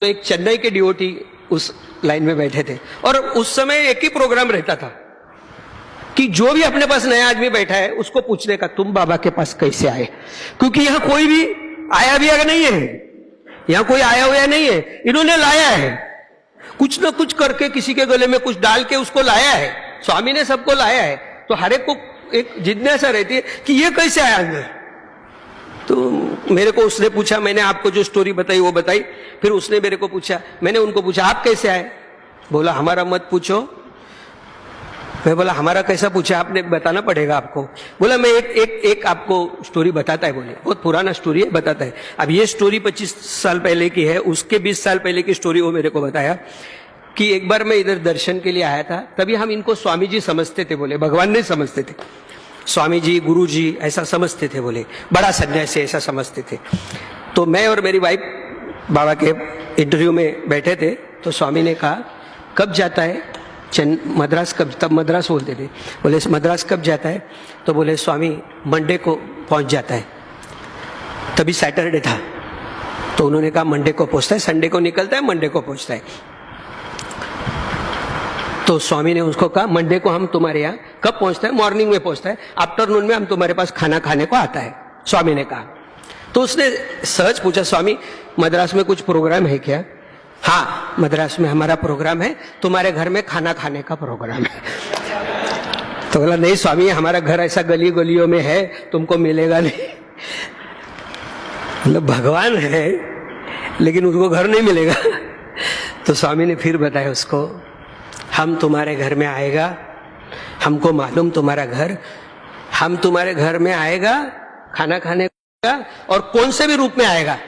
तो एक चेन्नई के डीओटी उस लाइन में बैठे थे और उस समय एक ही प्रोग्राम रहता था कि जो भी अपने पास नया आदमी बैठा है उसको पूछने का तुम बाबा के पास कैसे आए, क्योंकि यहां कोई भी आया भी नहीं है, यहां कोई आया हुआ नहीं है, इन्होंने लाया है कुछ ना कुछ करके, किसी के गले में कुछ डाल के उसको लाया है। स्वामी ने सबको लाया है, तो हर एक को एक जिज्ञासा रहती है कि ये कैसे आया अंदर। तो मेरे को उसने पूछा, मैंने आपको जो स्टोरी बताई वो बताई, फिर उसने मेरे को पूछा, मैंने उनको पूछा आप कैसे आए, बोला हमारा मत पूछो। मैं बोला हमारा कैसा पूछा, आपने बताना पड़ेगा आपको। बोला मैं एक आपको स्टोरी बताता है, बोले बहुत पुराना स्टोरी है, बताता है। अब ये स्टोरी 25 साल पहले की है, उसके 20 साल पहले की स्टोरी वो मेरे को बताया कि एक बार मैं इधर दर्शन के लिए आया था, तभी हम इनको स्वामी जी समझते थे, बोले भगवान नहीं समझते थे, स्वामी जी गुरु जी ऐसा समझते थे, बोले बड़ा सन्यासी ऐसा समझते थे। तो मैं और मेरी वाइफ बाबा के इंटरव्यू में बैठे थे, तो स्वामी ने कहा कब जाता है मद्रास, कब, तब मद्रास बोलते थे, बोले मद्रास कब जाता है, तो बोले स्वामी मंडे को पहुंच जाता है। तभी सैटरडे था, तो उन्होंने कहा मंडे को पहुंचता है, संडे को निकलता है, मंडे को पहुंचता है। तो स्वामी ने उसको कहा मंडे को हम तुम्हारे यहाँ कब पहुंचता है, मॉर्निंग में पहुंचता है, आफ्टरनून में हम तुम्हारे पास खाना खाने को आता है, स्वामी ने कहा। तो उसने सहज पूछा स्वामी मद्रास में कुछ प्रोग्राम है क्या, हाँ मद्रास में हमारा प्रोग्राम है, तुम्हारे घर में खाना खाने का प्रोग्राम है। तो बोला नहीं स्वामी हमारा घर ऐसा गली गलियों में है, तुमको मिलेगा नहीं। मतलब भगवान है लेकिन उसको घर नहीं मिलेगा। तो स्वामी ने फिर बताया उसको, हम तुम्हारे घर में आएगा, हमको मालूम तुम्हारा घर, हम तुम्हारे घर में आएगा खाना खाने का, और कौन से भी रूप में आएगा।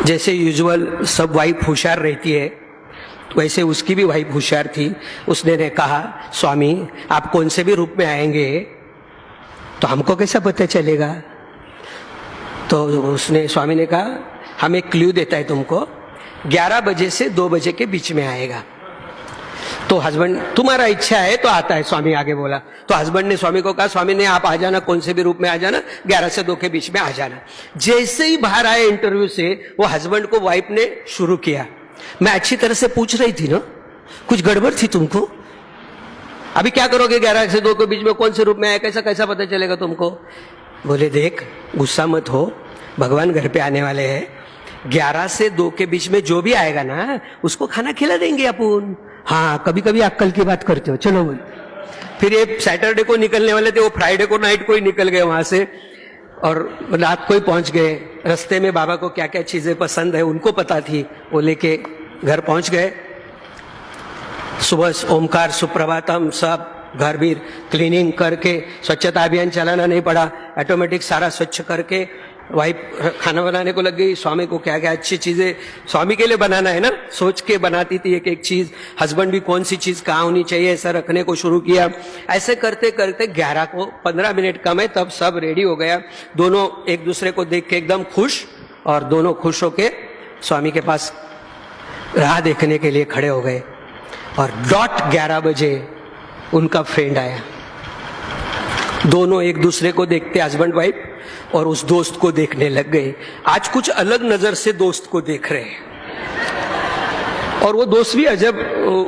जैसे यूजुअल सब वाइफ होशियार रहती है, वैसे उसकी भी वाइफ होशियार थी। उसने ने कहा स्वामी आप कौन से भी रूप में आएंगे तो हमको कैसा पता चलेगा। तो उसने स्वामी ने कहा हम एक क्लू देता है तुमको, 11 बजे से 2 बजे के बीच में आएगा। तो हस्बैंड तुम्हारा इच्छा है तो आता है, स्वामी आगे बोला। तो हस्बैंड ने स्वामी को कहा स्वामी ने आप आ जाना, कौन से भी रूप में आ जाना, 11 से 2 के बीच में आ जाना। जैसे ही बाहर आए इंटरव्यू से, वो हस्बैंड को वाइफ ने शुरू किया, मैं अच्छी तरह से पूछ रही थी ना, कुछ गड़बड़ थी तुमको, अभी क्या करोगे 11 से 2 के बीच में, कौन से रूप में आया, कैसा कैसा पता चलेगा तुमको। बोले देख गुस्सा मत हो, भगवान घर पे आने वाले हैं, 11 से 2 के बीच में जो भी आएगा ना उसको खाना खिला देंगे अपन। हाँ कभी कभी अक्कल की बात करते हो, चलो बोल। फिर ये सैटरडे को निकलने वाले थे, वो फ्राइडे को नाइट को ही निकल गए वहां से, और रात को ही पहुंच गए। रास्ते में बाबा को क्या क्या चीजें पसंद है उनको पता थी, वो लेके घर पहुंच गए। सुबह ओमकार सुप्रभातम सब घर भी क्लीनिंग करके, स्वच्छता अभियान चलाना नहीं पड़ा, ऑटोमेटिक सारा स्वच्छ करके वाइफ खाना बनाने को लग गई। स्वामी को क्या क्या अच्छी चीजें स्वामी के लिए बनाना है ना, सोच के बनाती थी एक एक चीज। हस्बैंड भी कौन सी चीज कहाँ होनी चाहिए ऐसा रखने को शुरू किया। ऐसे करते करते 11 को 15 मिनट कम है तब सब रेडी हो गया। दोनों एक दूसरे को देख के एकदम खुश, और दोनों खुश होके स्वामी के पास राह देखने के लिए खड़े हो गए। और डॉट 11 बजे उनका फ्रेंड आया। दोनों एक दूसरे को देखते, हस्बैंड वाइफ, और उस दोस्त को देखने लग गए। आज कुछ अलग नजर से दोस्त को देख रहे हैं, और वो दोस्त भी अजब,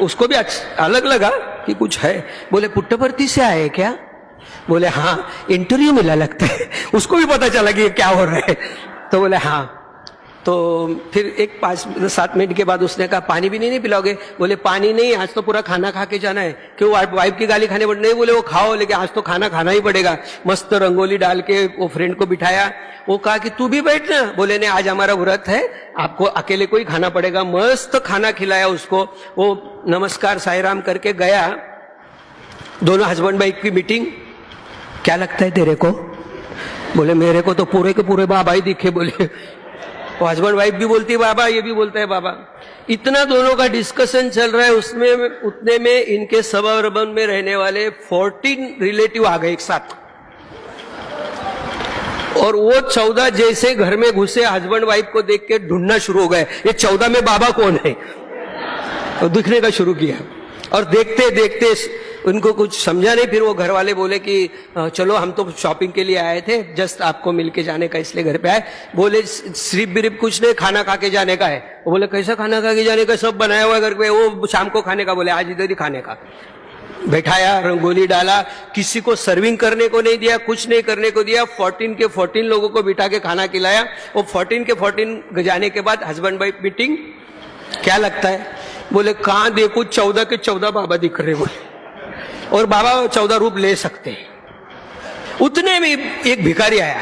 उसको भी अलग लगा कि कुछ है। बोले पुट्टपर्ती से आए क्या, बोले हाँ इंटरव्यू मिला लगता है। उसको भी पता चला कि क्या हो रहा है, तो बोले हाँ। तो फिर एक 5-7 मिनट के बाद उसने कहा पानी भी नहीं पिलाओगे, बोले पानी नहीं, आज तो पूरा खाना खा के जाना है। क्यों वाइफ की गाली खाने पड़, नहीं बोले वो खाओ लेकिन आज तो खाना खाना ही पड़ेगा। मस्त रंगोली डाल के वो फ्रेंड को बिठाया, वो कहा कि तू भी बैठ ना, बोले नहीं आज हमारा व्रत है, आपको अकेले को ही खाना पड़ेगा। मस्त खाना खिलाया उसको, वो नमस्कार साईराम करके गया। दोनों हस्बैंड वाइफ की मीटिंग, क्या लगता है तेरे को, बोले मेरे को तो पूरे के पूरे बाबा ही दिखे। बोले वो हस्बैंड वाइफ भी बोलती है बाबा, ये भी बोलता है बाबा। इतना दोनों का डिस्कशन चल रहा है, उसमें उतने में इनके सबअर्बन में रहने वाले 14 रिलेटिव आ गए एक साथ, और वो 14 जैसे घर में घुसे हस्बैंड वाइफ को देख के ढूंढना शुरू हो गए, ये 14 में बाबा कौन है, तो दिखने का शुरू किया। और देखते देखते उनको कुछ समझा नहीं। फिर वो घर वाले बोले कि चलो हम तो शॉपिंग के लिए आए थे, जस्ट आपको मिलके जाने का इसलिए घर पे आए। बोले सिर्फ बिरिप कुछ नहीं, खाना खा के जाने का है। वो बोले कैसा खाना खा के जाने का, सब बनाया हुआ घर पे, वो शाम को खाने का। बोले आज इधर ही खाने का। बैठाया, रंगोली डाला, किसी को सर्विंग करने को नहीं दिया, कुछ नहीं करने को दिया। 14 के 14 लोगों को बिठा के खाना खिलाया। वो 14 के 14 जाने के बाद हस्बैंड वाइफ मीटिंग, क्या लगता है? बोले कहां देखो 14 के 14 बाबा दिख रहे बोले, और बाबा 14 रूप ले सकते हैं। उतने में एक भिखारी आया,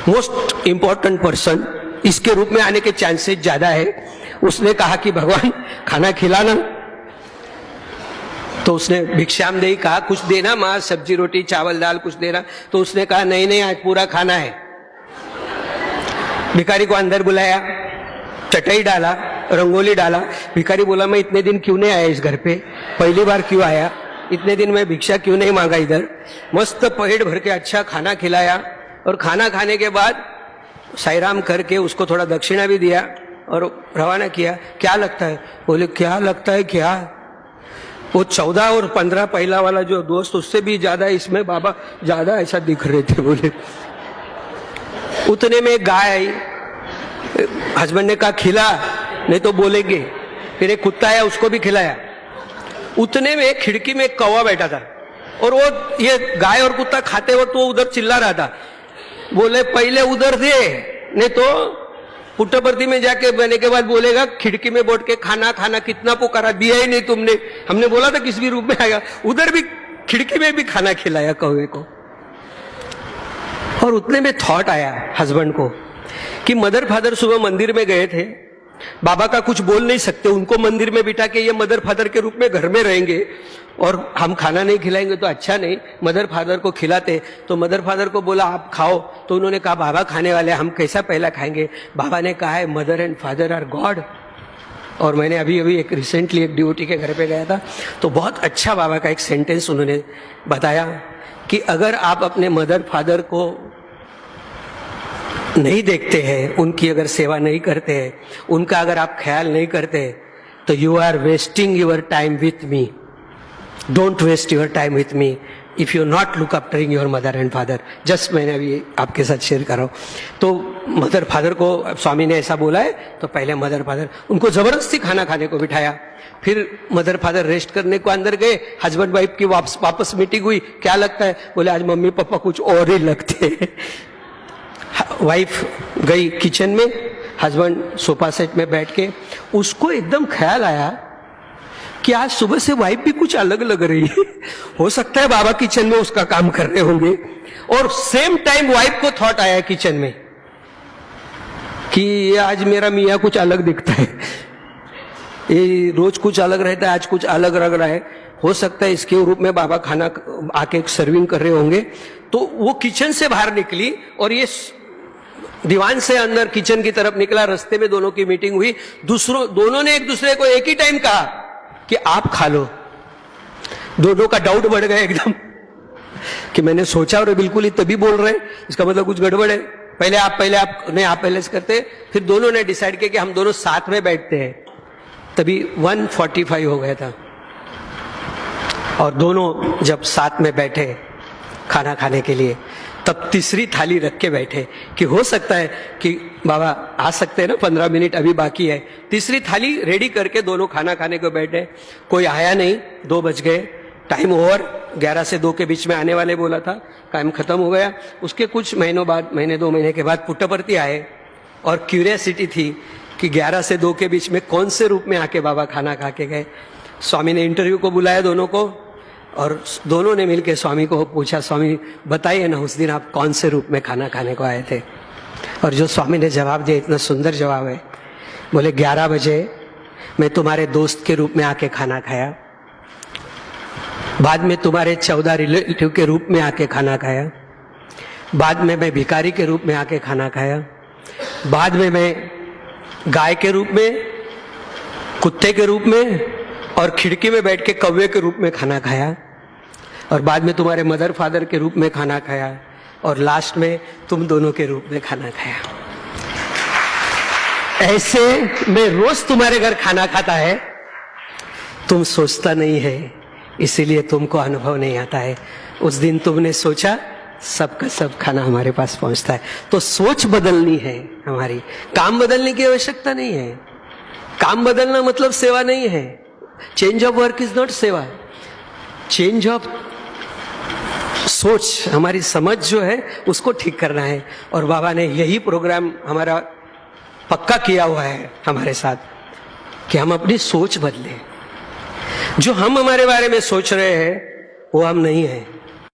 मोस्ट इंपॉर्टेंट पर्सन, इसके रूप में आने के चांसेस ज्यादा है। उसने कहा कि भगवान खाना खिलाना। तो उसने भिक्षामदेही कहा कुछ देना मां, सब्जी रोटी चावल दाल कुछ देना। तो उसने कहा नहीं नहीं आज पूरा खाना है। भिखारी को अंदर बुलाया, चटाई डाला, रंगोली डाला। भिखारी बोला मैं इतने दिन क्यों नहीं आया इस घर पे, पहली बार क्यों आया, इतने दिन मैं भिक्षा क्यों नहीं मांगा इधर। मस्त पेट भर के अच्छा खाना खिलाया, और खाना खाने के बाद साईराम करके उसको थोड़ा दक्षिणा भी दिया और रवाना किया। क्या लगता है? बोले क्या लगता है क्या, वो 14 और 15 पहला वाला जो दोस्त, उससे भी ज्यादा इसमें बाबा ज्यादा ऐसा दिख रहे थे। बोले उतने में गाय आई। हस्बैंड ने कहा खिला नहीं तो बोलेंगे। फिर एक कुत्ता आया, उसको भी खिलाया। उतने में खिड़की में एक कौवा बैठा था, और वो ये गाय और कुत्ता खाते वक्त वो उधर चिल्ला रहा था। बोले पहले उधर दे, नहीं तो पुट्टपर्ती में जाके बने के बाद बोलेगा खिड़की में बैठ के खाना खाना, कितना पुकारा, दिया ही नहीं तुमने। हमने बोला था किस भी रूप में आएगा, उधर भी खिड़की में भी खाना खिलाया कौवे को। और उतने में थॉट आया हस्बैंड को कि मदर फादर सुबह मंदिर में गए थे, बाबा का कुछ बोल नहीं सकते, उनको मंदिर में बिठा के ये मदर फादर के रूप में घर में रहेंगे और हम खाना नहीं खिलाएंगे तो अच्छा नहीं। मदर फादर को खिलाते। तो मदर फादर को बोला आप खाओ। तो उन्होंने कहा बाबा खाने वाले, हम कैसा पहला खाएंगे। बाबा ने कहा है mother and father are God. और मैंने अभी एक रिसेंटली एक डिवोटी के घर पे गया था, तो बहुत अच्छा बाबा का एक सेंटेंस उन्होंने बताया कि अगर आप अपने मदर फादर को नहीं देखते हैं, उनकी अगर सेवा नहीं करते हैं, उनका अगर आप ख्याल नहीं करते, तो you are wasting your time with me. Don't waste your time with me if you not look aftering your mother and father. Just मैंने अभी आपके साथ शेयर कर रहा हूं। तो मदर फादर को स्वामी ने ऐसा बोला है, तो पहले मदर फादर उनको जबरदस्ती खाना खाने को बिठाया। फिर मदर फादर रेस्ट करने को अंदर गए। हस्बैंड वाइफ की वापस मीटिंग हुई। क्या लगता है? बोले आज मम्मी पापा कुछ और ही लगते हैं। वाइफ गई किचन में, हस्बैंड सोफा सेट में बैठ के, उसको एकदम ख्याल आया कि आज सुबह से वाइफ भी कुछ अलग लग रही है। हो सकता है बाबा किचन में उसका काम कर रहे होंगे। और सेम टाइम वाइफ को थॉट आया किचन में कि ये आज मेरा मियाँ कुछ अलग दिखता है, ये रोज कुछ अलग रहता है, आज कुछ अलग लग रहा है। हो सकता है इसके रूप में बाबा खाना आके सर्विंग कर रहे होंगे। तो वो किचन से बाहर निकली और ये दीवान से अंदर किचन की तरफ निकला। रास्ते में दोनों की मीटिंग हुई। दोनों ने एक दूसरे को एक ही टाइम कहा कि आप खा लो। दोनों का डाउट बढ़ गया एकदम कि मैंने सोचा और बिल्कुल ही तभी बोल रहे हैं, इसका मतलब कुछ गड़बड़ है। पहले आप नहीं, आप पहले से करते। फिर दोनों ने डिसाइड किया कि हम दोनों साथ में बैठते हैं। तभी 1:45 हो गया था, और दोनों जब साथ में बैठे खाना खाने के लिए, तब तीसरी थाली रख के बैठे कि हो सकता है कि बाबा आ सकते हैं ना, 15 मिनट अभी बाकी है। तीसरी थाली रेडी करके दोनों खाना खाने को बैठे। कोई आया नहीं, 2 बज गए, टाइम ओवर। 11 से 2 के बीच में आने वाले बोला था, टाइम खत्म हो गया। उसके कुछ महीनों बाद, महीने 2 महीने के बाद पुट्टपर्ती आए, और क्यूरियसिटी थी कि 11 से 2 के बीच में कौन से रूप में आके बाबा खाना खा के गए। स्वामी ने इंटरव्यू को बुलाया दोनों को, और दोनों ने मिलकर स्वामी को पूछा, स्वामी बताइए ना उस दिन आप कौन से रूप में खाना खाने को आए थे। और जो स्वामी ने जवाब दिया, इतना सुंदर जवाब है। बोले 11 बजे मैं तुम्हारे दोस्त के रूप में आके खाना खाया, बाद में तुम्हारे 14 रिलेटिव के रूप में आके खाना खाया, बाद में मैं भिखारी के रूप में आके खाना खाया, बाद में मैं गाय के रूप में, कुत्ते के रूप में, और खिड़की में बैठ के कौवे के रूप में खाना खाया, और बाद में तुम्हारे मदर फादर के रूप में खाना खाया, और लास्ट में तुम दोनों के रूप में खाना खाया। ऐसे मैं रोज तुम्हारे घर खाना खाता है, तुम सोचता नहीं है इसीलिए तुमको अनुभव नहीं आता है। उस दिन तुमने सोचा सबका सब खाना हमारे पास पहुंचता है। तो सोच बदलनी है हमारी, काम बदलने की आवश्यकता नहीं है। काम बदलना मतलब सेवा नहीं है। Change of work is not सेवा, चेंज ऑफ सोच, हमारी समझ जो है उसको ठीक करना है। और बाबा ने यही प्रोग्राम हमारा पक्का किया हुआ है हमारे साथ कि हम अपनी सोच बदलें। जो हम हमारे बारे में सोच रहे हैं वो हम नहीं हैं।